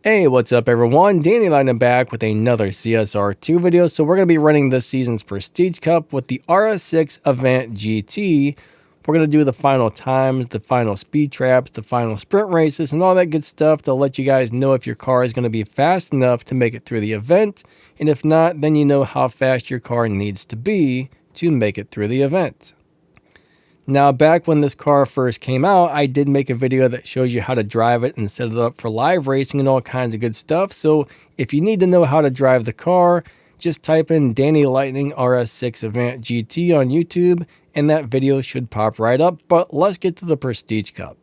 Hey, what's up everyone? Danny Lightning back with another CSR2 video. So we're going to be running this season's Prestige Cup with the RS6 Avant GT. We're going to do the final times, the final speed traps, the final sprint races, and all that good stuff to let you guys know if your car is going to be fast enough to make it through the event. And if not, then you know how fast your car needs to be to make it through the event. Now, back when this car first came out, I did make a video that shows you how to drive it and set it up for live racing and all kinds of good stuff. So if you need to know how to drive the car, just type in Danny Lightning RS6 Avant GT on YouTube and that video should pop right up. But let's get to the Prestige Cup.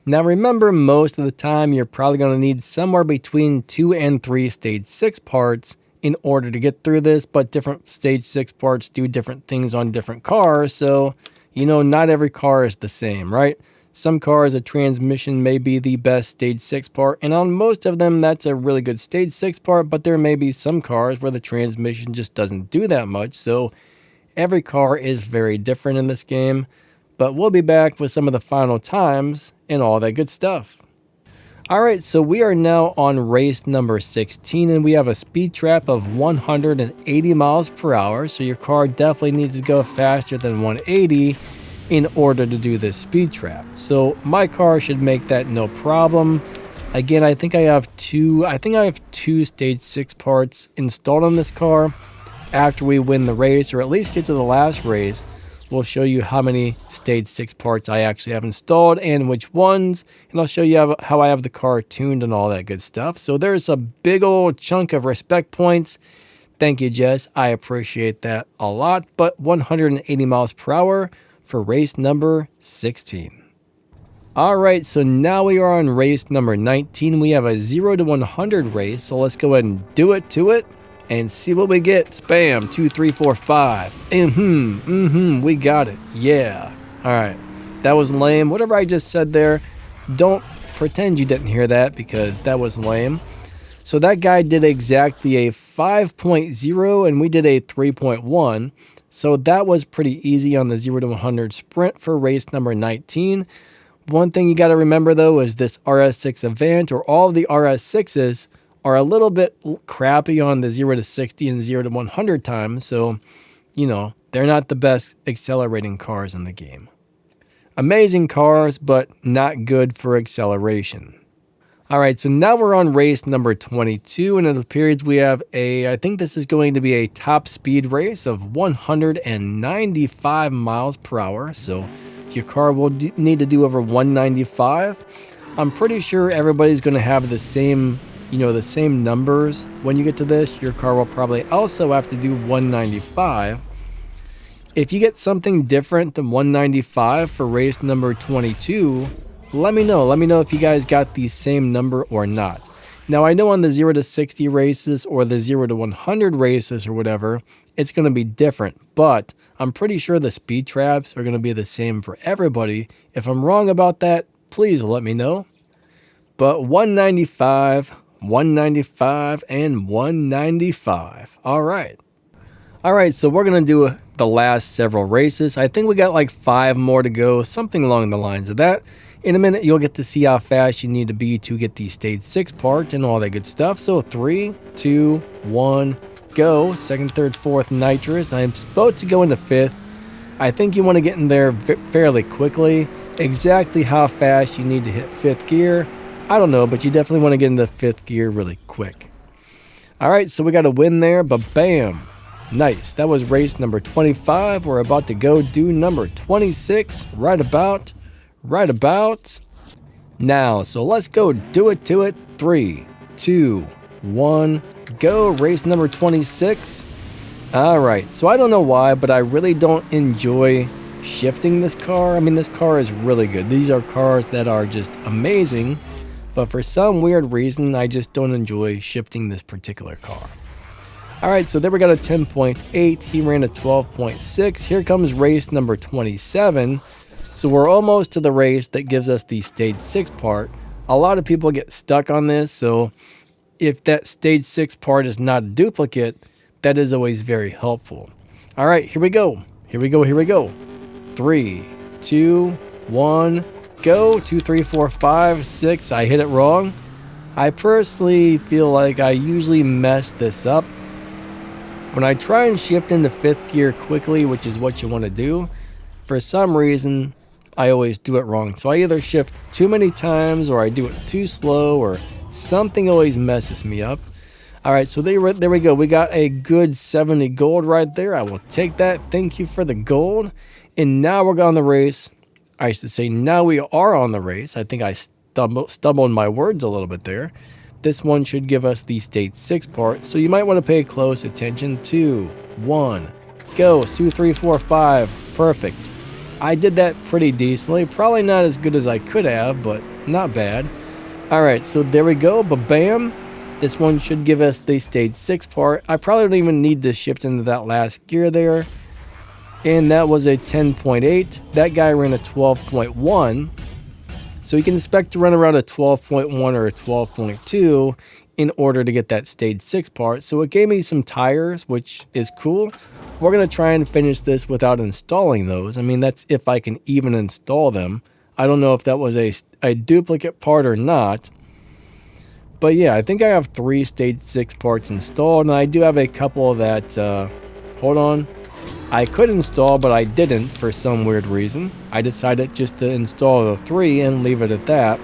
Now remember, most of the time you're probably going to need somewhere between 2 and 3 stage 6 parts in order to get through this, but different stage 6 parts do different things on different cars. So you know, not every car is the same, right? Some cars, a transmission may be the best stage 6 part, and on most of them, that's a really good stage 6 part, but there may be some cars where the transmission just doesn't do that much, so every car is very different in this game, but we'll be back with some of the final times and all that good stuff. Alright, so we are now on race number 16, and we have a speed trap of 180 miles per hour, so your car definitely needs to go faster than 180 in order to do this speed trap. So my car should make that no problem. Again, I think I have two stage 6 parts installed on this car. After we win the race, or at least get to the last race, we'll show you how many stage 6 parts I actually have installed and which ones, and I'll show you how I have the car tuned and all that good stuff. So there's a big old chunk of respect points. Thank you, Jess. I appreciate that a lot. But 180 miles per hour for race number 16. All right, so now we are on race number 19. We have a 0 to 100 race, so let's go ahead and do it to it and see what we get. Spam 2 3 4 5. We got it. Yeah. All right, that was lame. Whatever I just said there, don't pretend you didn't hear that, because that was lame. So that guy did exactly a 5.0 and we did a 3.1. So that was pretty easy on the 0 to 100 sprint for race number 19. One thing you got to remember though is this RS6 Avant, or all of the RS6s, are a little bit crappy on the 0 to 60 and 0 to 100 times, so, you know, they're not the best accelerating cars in the game. Amazing cars, but not good for acceleration. Alright, so now we're on race number 22, and it appears we have I think this is going to be a top speed race of 195 miles per hour, so your car will need to do over 195. I'm pretty sure everybody's going to have the same numbers. When you get to this, your car will probably also have to do 195. If you get something different than 195 for race number 22, let me know. Let me know if you guys got the same number or not. Now, I know on the 0 to 60 races or the 0 to 100 races or whatever, it's going to be different, but I'm pretty sure the speed traps are going to be the same for everybody. If I'm wrong about that, please let me know. But 195, 195, and 195. All right, so we're gonna do the last several races. I think we got like 5 more to go, something along the lines of that. In a minute, you'll get to see how fast you need to be to get the stage 6 part and all that good stuff. So 3, 2, 1, go. Second, third, fourth, nitrous. I'm supposed to go into 5th. I think you want to get in there fairly quickly. Exactly how fast you need to hit 5th gear, I don't know, but you definitely want to get into 5th gear really quick. All right, so we got a win there, but bam, nice. That was race number 25. We're about to go do number 26 right about now. So let's go do it to it. 3, 2, 1, go. Race number 26. All right, so I don't know why, but I really don't enjoy shifting this car. I mean, this car is really good. These are cars that are just amazing. But for some weird reason, I just don't enjoy shifting this particular car. Alright, so there we got a 10.8. He ran a 12.6. Here comes race number 27. So we're almost to the race that gives us the stage 6 part. A lot of people get stuck on this, so if that stage 6 part is not a duplicate, that is always very helpful. Alright, here we go. 3, 2, 1, go. 2, 3, 4, 5, 6. I hit it wrong. I personally feel like I usually mess this up. When I try and shift into 5th gear quickly, which is what you want to do, for some reason, I always do it wrong. So I either shift too many times or I do it too slow or something always messes me up. All right, so there we go. We got a good 70 gold right there. I will take that. Thank you for the gold. And now we're on the race. I should say now we are on the race. I think I stumbled my words a little bit there. This one should give us the stage 6 part, so you might want to pay close attention. 2, 1, go. 2, 3, 4, 5. Perfect. I did that pretty decently. Probably not as good as I could have, but not bad. All right, so there we go. Ba-bam. This one should give us the stage 6 part. I probably don't even need to shift into that last gear there. And that was a 10.8. That guy ran a 12.1. So you can expect to run around a 12.1 or a 12.2 in order to get that stage 6 part. So it gave me some tires, which is cool. We're going to try and finish this without installing those. I mean, that's if I can even install them. I don't know if that was a duplicate part or not. But yeah, I think I have 3 stage 6 parts installed, and I do have a couple that, hold on, I could install, but I didn't for some weird reason. I decided just to install the 3 and leave it at that.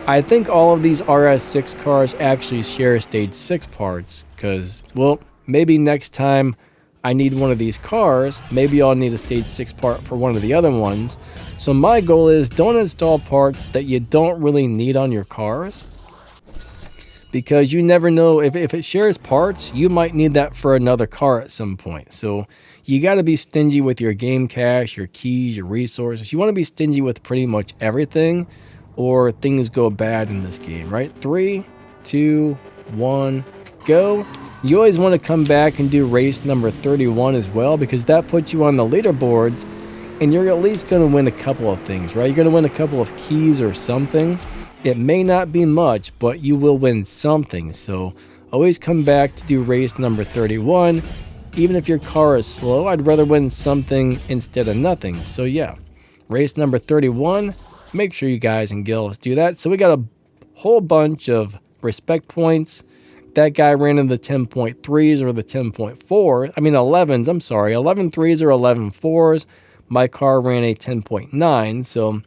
I think all of these RS6 cars actually share stage 6 parts, because, well, maybe next time I need one of these cars, maybe I'll need a stage 6 part for one of the other ones. So my goal is don't install parts that you don't really need on your cars, because you never know if it shares parts, you might need that for another car at some point. So you got to be stingy with your game cache, your keys, your resources. You want to be stingy with pretty much everything, or things go bad in this game, right? 3, 2, 1, go. You always want to come back and do race number 31 as well, because that puts you on the leaderboards, and you're at least going to win a couple of things, right? You're going to win a couple of keys or something. It may not be much, but you will win something. So always come back to do race number 31. Even if your car is slow, I'd rather win something instead of nothing. So yeah, race number 31. Make sure you guys and gals do that. So we got a whole bunch of respect points. That guy ran in the 10.3s or the 10.4. I mean 11s, I'm sorry. 11 3s or 11 4s. My car ran a 10.9, so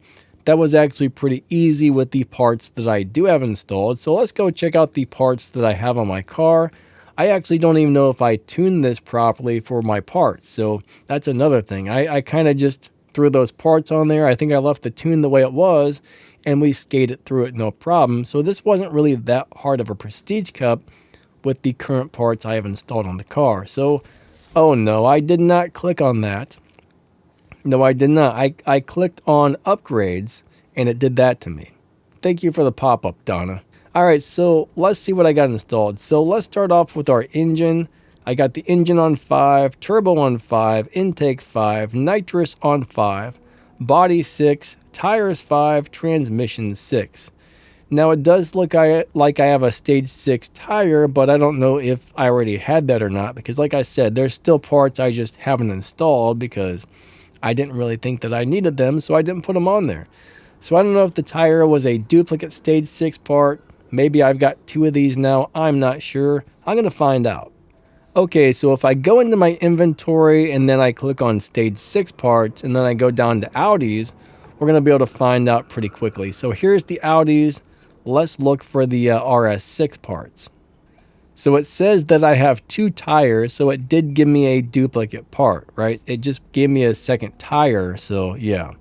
that was actually pretty easy with the parts that I do have installed. So let's go check out the parts that I have on my car. I actually don't even know if I tuned this properly for my parts. So that's another thing. I kind of just threw those parts on there. I think I left the tune the way it was, and we skated through it no problem. So this wasn't really that hard of a Prestige Cup with the current parts I have installed on the car. So, oh no, I did not click on that. No, I did not. I clicked on upgrades, and it did that to me. Thank you for the pop-up, Donna. All right, so let's see what I got installed. So let's start off with our engine. I got the engine on 5, turbo on 5, intake 5, nitrous on 5, body 6, tires 5, transmission 6. Now it does look like I have a stage 6 tire, but I don't know if I already had that or not, because like I said, there's still parts I just haven't installed because I didn't really think that I needed them, so I didn't put them on there. So I don't know if the tire was a duplicate stage 6 part. Maybe I've got 2 of these now. I'm not sure. I'm going to find out. Okay, so if I go into my inventory and then I click on stage 6 parts and then I go down to Audis, we're going to be able to find out pretty quickly. So here's the Audis. Let's look for the RS6 parts. So it says that I have 2 tires, so it did give me a duplicate part, right? It just gave me a second tire, so yeah,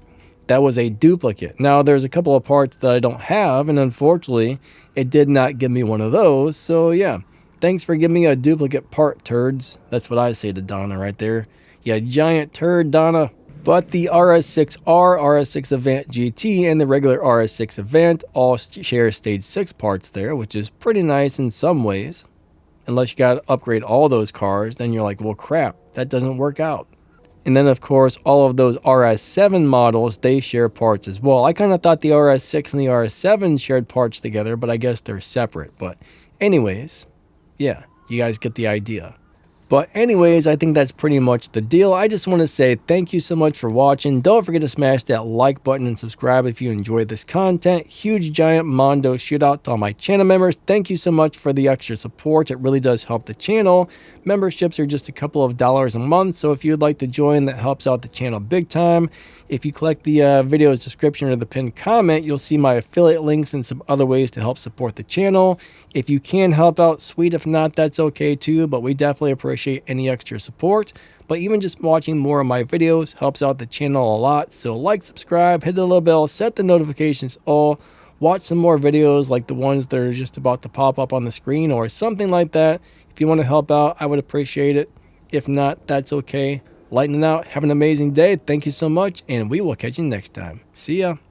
that was a duplicate. Now there's a couple of parts that I don't have, and unfortunately, it did not give me one of those, so yeah. Thanks for giving me a duplicate part, turds. That's what I say to Donna right there. Yeah, giant turd, Donna. But the RS6R, RS6 Avant GT, and the regular RS6 Avant all share stage 6 parts there, which is pretty nice in some ways. Unless you got to upgrade all those cars, then you're like, well, crap, that doesn't work out. And then, of course, all of those RS7 models, they share parts as well. I kind of thought the RS6 and the RS7 shared parts together, but I guess they're separate. But anyways, yeah, you guys get the idea. But anyways, I think that's pretty much the deal. I just want to say thank you so much for watching. Don't forget to smash that like button and subscribe if you enjoyed this content. Huge giant Mondo shout out to all my channel members. Thank you so much for the extra support. It really does help the channel. Memberships are just a couple of dollars a month, so if you'd like to join, that helps out the channel big time. If you click the video's description or the pinned comment, you'll see my affiliate links and some other ways to help support the channel. If you can help out, sweet. If not, that's okay too, but we definitely appreciate any extra support. But even just watching more of my videos helps out the channel a lot. So like, subscribe, hit the little bell, set the notifications all. Watch some more videos like the ones that are just about to pop up on the screen or something like that. If you want to help out, I would appreciate it. If not, that's okay. Lightning out. Have an amazing day. Thank you so much, and we will catch you next time. See ya.